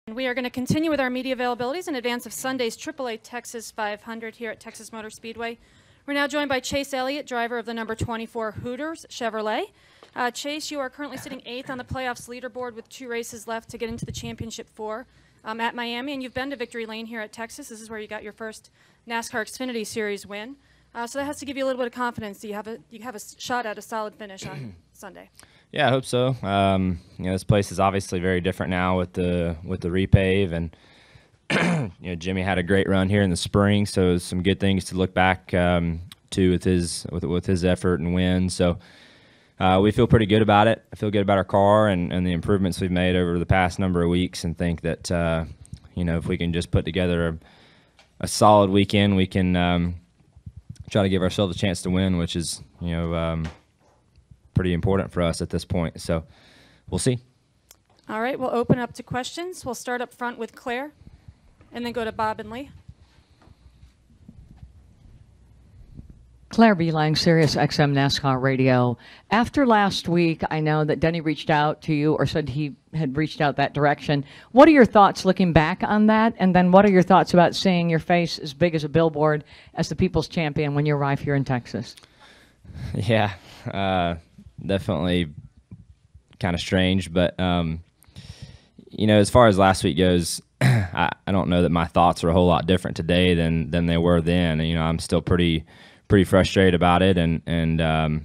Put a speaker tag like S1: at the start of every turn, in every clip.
S1: We are going to continue with our media availabilities in advance of Sunday's AAA Texas 500 here at Texas Motor Speedway. We're now joined by Chase Elliott, driver of the number 24 Hooters Chevrolet. Chase, you are currently sitting 8th on the playoffs leaderboard with 2 races left to get into the Championship 4 at Miami, and you've been to Victory Lane here at Texas. This is where you got your first NASCAR Xfinity Series win. So that has to give you a little bit of confidence that you have a shot at a solid finish on Sunday.
S2: Yeah, I hope so. This place is obviously very different now with the repave, and Jimmy had a great run here in the spring, so some good things to look back to with his effort and win. So we feel pretty good about it. I feel good about our car and the improvements we've made over the past number of weeks, and think that if we can just put together a solid weekend, we can try to give ourselves a chance to win, which is pretty important for us at this point. So we'll see.
S1: All right, we'll open up to questions. We'll start up front with Claire and then go to Bob and Lee.
S3: Claire B. Lang, Sirius XM NASCAR Radio. After last week, I know that Denny reached out to you or said he had reached out that direction. What are your thoughts looking back on that? And then what are your thoughts about seeing your face as big as a billboard as the People's Champion when you arrive here in Texas?
S2: Yeah, definitely kind of strange. But, as far as last week goes, I don't know that my thoughts are a whole lot different today than they were then. I'm still pretty frustrated about it, and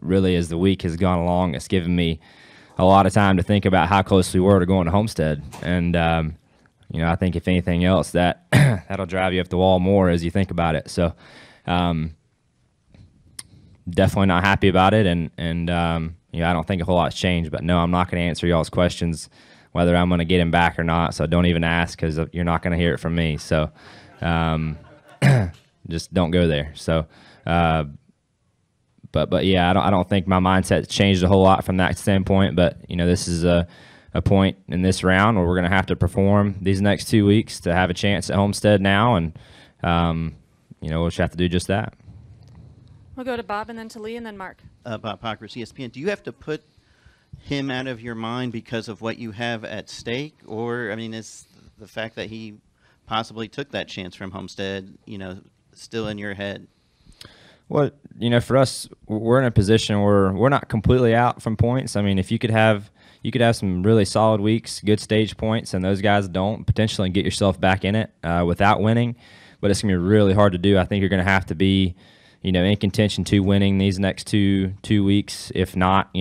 S2: really as the week has gone along, it's given me a lot of time to think about how close we were to going to Homestead. And I think if anything else, that'll drive you up the wall more as you think about it. So definitely not happy about it, and I don't think a whole lot's changed. But no, I'm not going to answer y'all's questions whether I'm going to get him back or not. So don't even ask, because you're not going to hear it from me. So just don't go there. So, but yeah, I don't think my mindset changed a whole lot from that standpoint. But this is a point in this round where we're going to have to perform these next 2 weeks to have a chance at Homestead now, and we'll just have to do just that.
S1: We'll go to Bob and then to Lee and then Mark.
S4: Bob Pockers, ESPN. Do you have to put him out of your mind because of what you have at stake, or is the fact that he possibly took that chance from Homestead, still in your head?
S2: Well, for us, we're in a position where we're not completely out from points. If you could have some really solid weeks, good stage points, and those guys don't, potentially get yourself back in it without winning. But it's going to be really hard to do. I think you're going to have to be, in contention to winning these next two weeks, if not,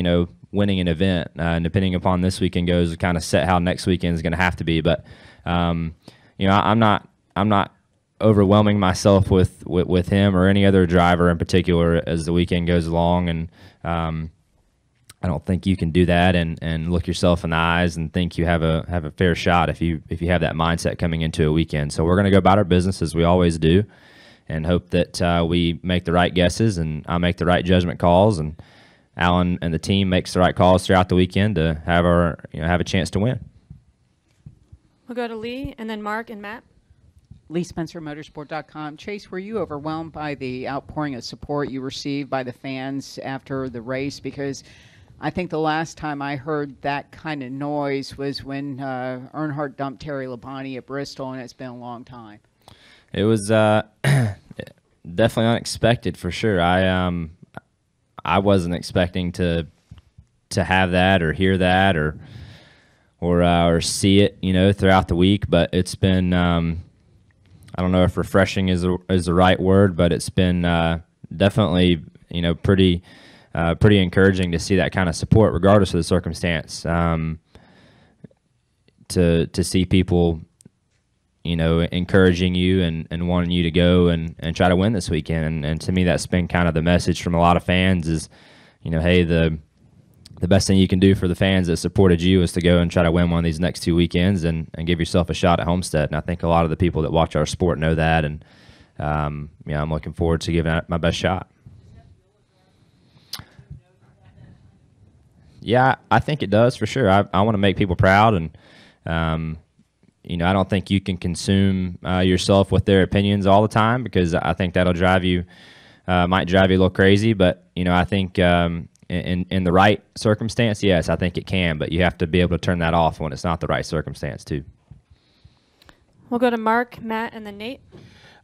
S2: winning an event. Depending upon this weekend goes, kind of set how next weekend is going to have to be. But I'm not overwhelming myself with him or any other driver in particular as the weekend goes along, and I don't think you can do that and look yourself in the eyes and think you have a fair shot if you have that mindset coming into a weekend. So we're going to go about our business as we always do, and hope that we make the right guesses and I make the right judgment calls, and Alan and the team makes the right calls throughout the weekend to have a chance to win.
S1: We'll go to Lee and then Mark and Matt.
S5: Lee Spencer, Motorsport.com. Chase, were you overwhelmed by the outpouring of support you received by the fans after the race? Because I think the last time I heard that kind of noise was when Earnhardt dumped Terry Labonte at Bristol, and it's been a long time.
S2: It was definitely unexpected for sure. I wasn't expecting to have that or hear that or see it, throughout the week. But it's been I don't know if refreshing is the right word, but it's been definitely pretty encouraging to see that kind of support, regardless of the circumstance. To see people encouraging you and wanting you to go and try to win this weekend, and to me that's been kind of the message from a lot of fans is, hey, the best thing you can do for the fans that supported you is to go and try to win one of these next 2 weekends and give yourself a shot at Homestead. And I think a lot of the people that watch our sport know that, and I'm looking forward to giving it my best shot. Yeah, I think it does for sure. I want to make people proud, and I don't think you can consume yourself with their opinions all the time, because I think that'll might drive you a little crazy. But I think in the right circumstance, yes, I think it can, but you have to be able to turn that off when it's not the right circumstance too.
S1: We'll go to Mark, Matt, and then Nate.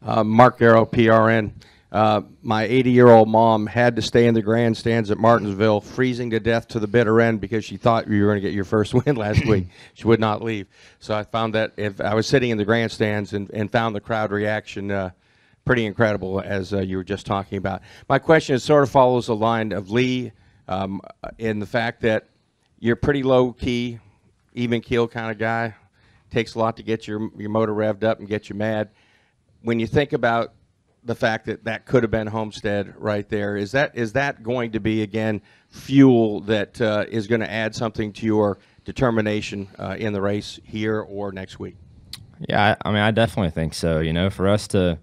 S6: Mark Garrow, PRN. My 80-year-old mom had to stay in the grandstands at Martinsville, freezing to death to the bitter end because she thought you were going to get your first win last week. She would not leave. So I found that if I was sitting in the grandstands and found the crowd reaction pretty incredible, as you were just talking about. My question is sort of follows the line of Lee in the fact that you're pretty low-key, even-keel kind of guy. Takes a lot to get your motor revved up and get you mad. When you think about the fact that that could have been Homestead right there, is that going to be, again, fuel that is going to add something to your determination in the race here or next week?
S2: Yeah, I mean, I definitely think so. You know, for us to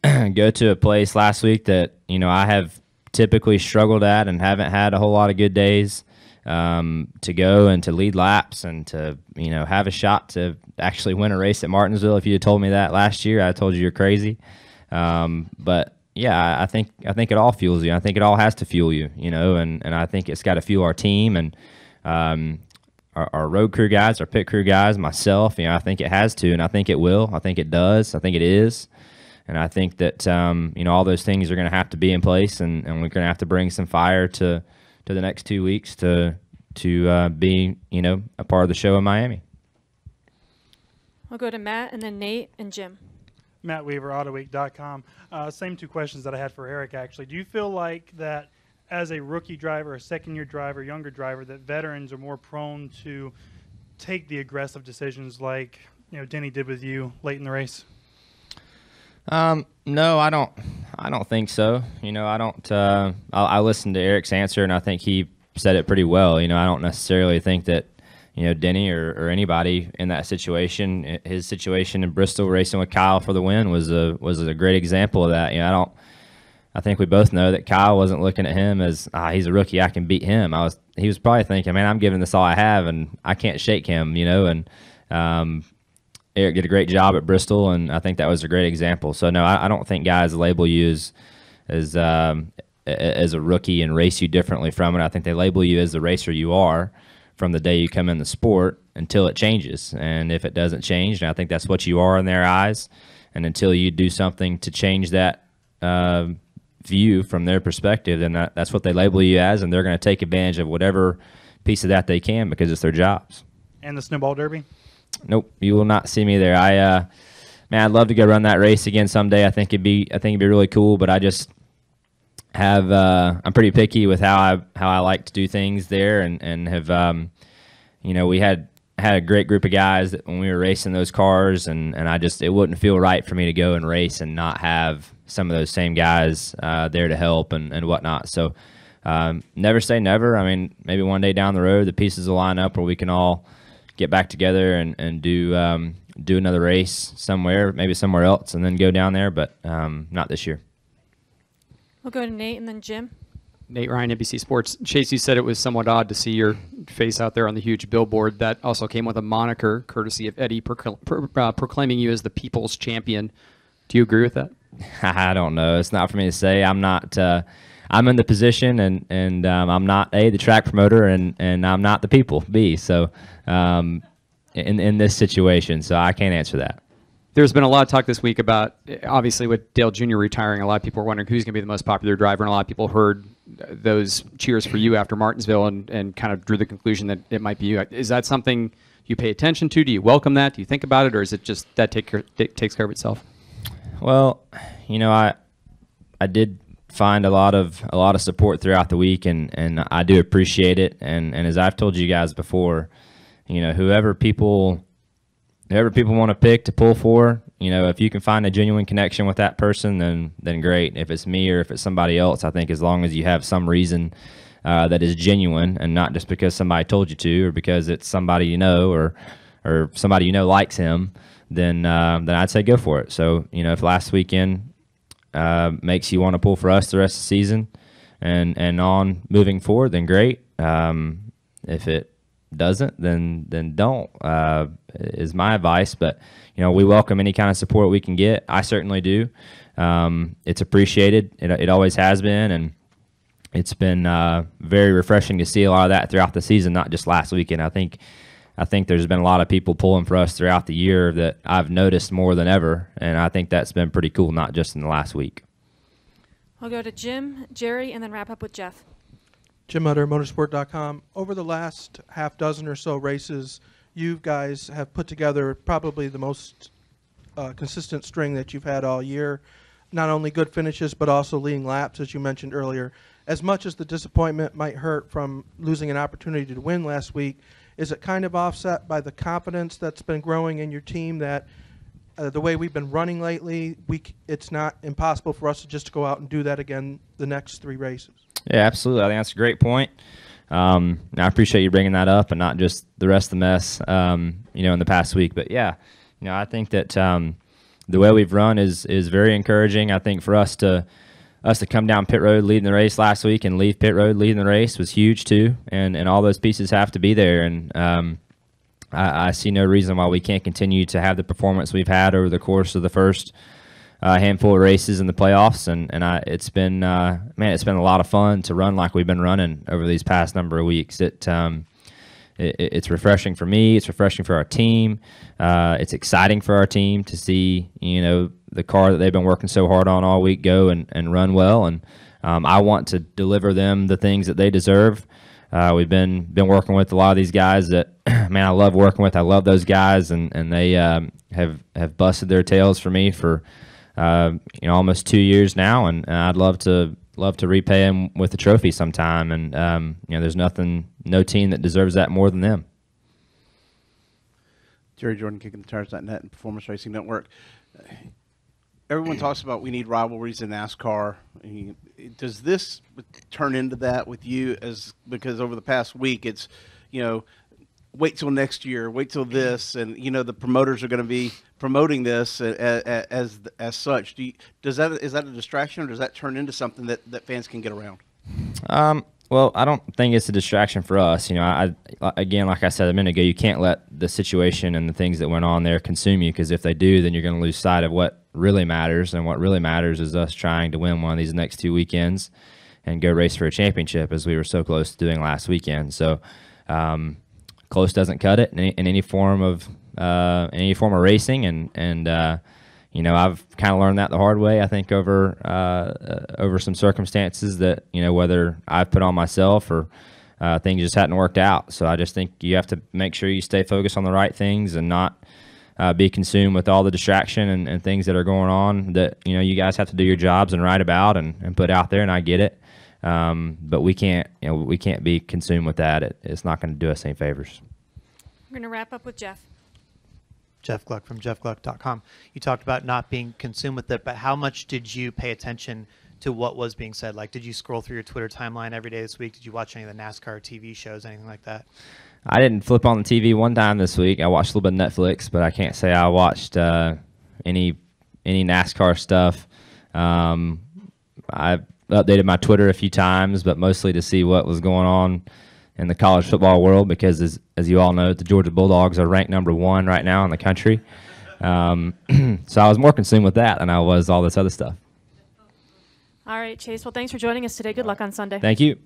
S2: go to a place last week that, you know, I have typically struggled at and haven't had a whole lot of good days, to go and to lead laps and to, you know, have a shot to actually win a race at Martinsville. If you had told me that last year, I told you you're crazy. But yeah, I think it all fuels you. I think it all has to fuel you, you know, and I think it's got to fuel our team and our road crew guys, our pit crew guys, myself. You know, I think it has to, and I think it will. I think it does. I think it is. And I think that, you know, all those things are going to have to be in place, and we're going to have to bring some fire to the next 2 weeks to be, you know, a part of the show in Miami.
S1: We'll go to Matt, and then Nate and Jim.
S7: Matt Weaver, AutoWeek.com. Same two questions that I had for Eric, actually. Do you feel like that as a rookie driver, a second-year driver, younger driver, that veterans are more prone to take the aggressive decisions like, you know, Denny did with you late in the race?
S2: No, I don't think so. You know, I don't. I listened to Eric's answer, and I think he said it pretty well. You know, I don't necessarily think that, you know, Denny or anybody in that situation, his situation in Bristol racing with Kyle for the win was a great example of that. You know, I think we both know that Kyle wasn't looking at him as he's a rookie, I can beat him. He was probably thinking, man, I'm giving this all I have, and I can't shake him. You know, and Eric did a great job at Bristol, and I think that was a great example. So no, I don't think guys label you as a rookie and race you differently from it. I think they label you as the racer you are from the day you come in the sport until it changes. And if it doesn't change, and I think that's what you are in their eyes, and until you do something to change that view from their perspective, then that's what they label you as, and they're going to take advantage of whatever piece of that they can because it's their jobs.
S7: And the Snowball Derby?
S2: Nope, you will not see me there. Man, I'd love to go run that race again someday. I think it'd be really cool, but I just have I'm pretty picky with how I like to do things there, and have you know, we had a great group of guys that when we were racing those cars, and it wouldn't feel right for me to go and race and not have some of those same guys there to help and whatnot. So never say never. I mean, maybe one day down the road the pieces will line up where we can all get back together and do another race somewhere, maybe somewhere else, and then go down there, but not this year.
S1: We'll go to Nate and then Jim.
S8: Nate Ryan, NBC Sports. Chase, you said it was somewhat odd to see your face out there on the huge billboard. That also came with a moniker, courtesy of Eddie, proclaiming you as the People's Champion. Do you agree with that?
S2: I don't know. It's not for me to say. I'm not. I'm in the position, and I'm not A, the track promoter, and I'm not the people, B. So in this situation, so I can't answer that.
S8: There's been a lot of talk this week about, obviously, with Dale Jr. retiring, a lot of people are wondering who's going to be the most popular driver, and a lot of people heard those cheers for you after Martinsville and kind of drew the conclusion that it might be you. Is that something you pay attention to? Do you welcome that? Do you think about it, or is it just that takes care of itself?
S2: Well, you know, I did find a lot of support throughout the week, and I do appreciate it. And as I've told you guys before, you know, whoever people want to pick to pull for, you know, if you can find a genuine connection with that person, then great. If it's me or if it's somebody else, I think as long as you have some reason that is genuine and not just because somebody told you to or because it's somebody you know or somebody you know likes him, then I'd say go for it. So, you know, if last weekend makes you want to pull for us the rest of the season and on moving forward, then great. If it doesn't, then don't, is my advice. But, you know, we welcome any kind of support we can get. I certainly do. It's appreciated. It always has been. And it's been very refreshing to see a lot of that throughout the season, not just last weekend. I think there's been a lot of people pulling for us throughout the year that I've noticed more than ever, and I think that's been pretty cool, not just in the last week.
S1: We'll go to Jim, Jerry, and then wrap up with Jeff.
S9: Jim Utter, motorsport.com. Over the last half dozen or so races, you guys have put together probably the most consistent string that you've had all year. Not only good finishes, but also leading laps, as you mentioned earlier. As much as the disappointment might hurt from losing an opportunity to win last week, is it kind of offset by the confidence that's been growing in your team that the way we've been running lately, it's not impossible for us to just go out and do that again the next 3 races?
S2: Yeah, absolutely. I think that's a great point. I appreciate you bringing that up and not just the rest of the mess, in the past week. But, yeah, I think that the way we've run is very encouraging. I think for us to come down pit road leading the race last week and leave pit road leading the race was huge too, and all those pieces have to be there. And I see no reason why we can't continue to have the performance we've had over the course of the first handful of races in the playoffs. And it's been it's been a lot of fun to run like we've been running over these past number of weeks. It's refreshing for me. It's refreshing for our team. It's exciting for our team to see, the car that they've been working so hard on all week go and run well. And I want to deliver them the things that they deserve. We've been working with a lot of these guys that, man, I love working with. I love those guys, and they have busted their tails for me for almost 2 years now, and I'd love to repay them with a trophy sometime. And there's no team that deserves that more than them.
S10: Jerry Jordan, KickingTheTires.net and Performance Racing Network. Everyone talks about we need rivalries in NASCAR. Does this turn into that with you? Because over the past week, it's wait till next year, wait till this, and the promoters are going to be promoting this as such. Is that a distraction, or does that turn into something that fans can get around?
S2: Well, I don't think it's a distraction for us. Again, like I said a minute ago, you can't let the situation and the things that went on there consume you, because if they do, then you're going to lose sight of what really matters, and what really matters is us trying to win one of these next 2 weekends and go race for a championship, as we were so close to doing last weekend. So close doesn't cut it in any form of racing, and I've kind of learned that the hard way. I think over some circumstances that whether I've put on myself or things just hadn't worked out. So I just think you have to make sure you stay focused on the right things and not be consumed with all the distraction and things that are going on that you guys have to do your jobs and write about and put out there. And I get it, but we can't be consumed with that. It's not going to do us any favors.
S1: We're going to wrap up with Jeff.
S11: Jeff Gluck from jeffgluck.com. You talked about not being consumed with it, but how much did you pay attention to what was being said? Like, did you scroll through your Twitter timeline every day this week? Did you watch any of the NASCAR TV shows, anything like that?
S2: I didn't flip on the TV one time this week. I watched a little bit of Netflix, but I can't say I watched any NASCAR stuff. I updated my Twitter a few times, but mostly to see what was going on in the college football world, because as you all know, the Georgia Bulldogs are ranked #1 right now in the country. So I was more consumed with that than I was all this other stuff.
S1: All right, Chase. Well, thanks for joining us today. Good luck on Sunday.
S2: Thank you.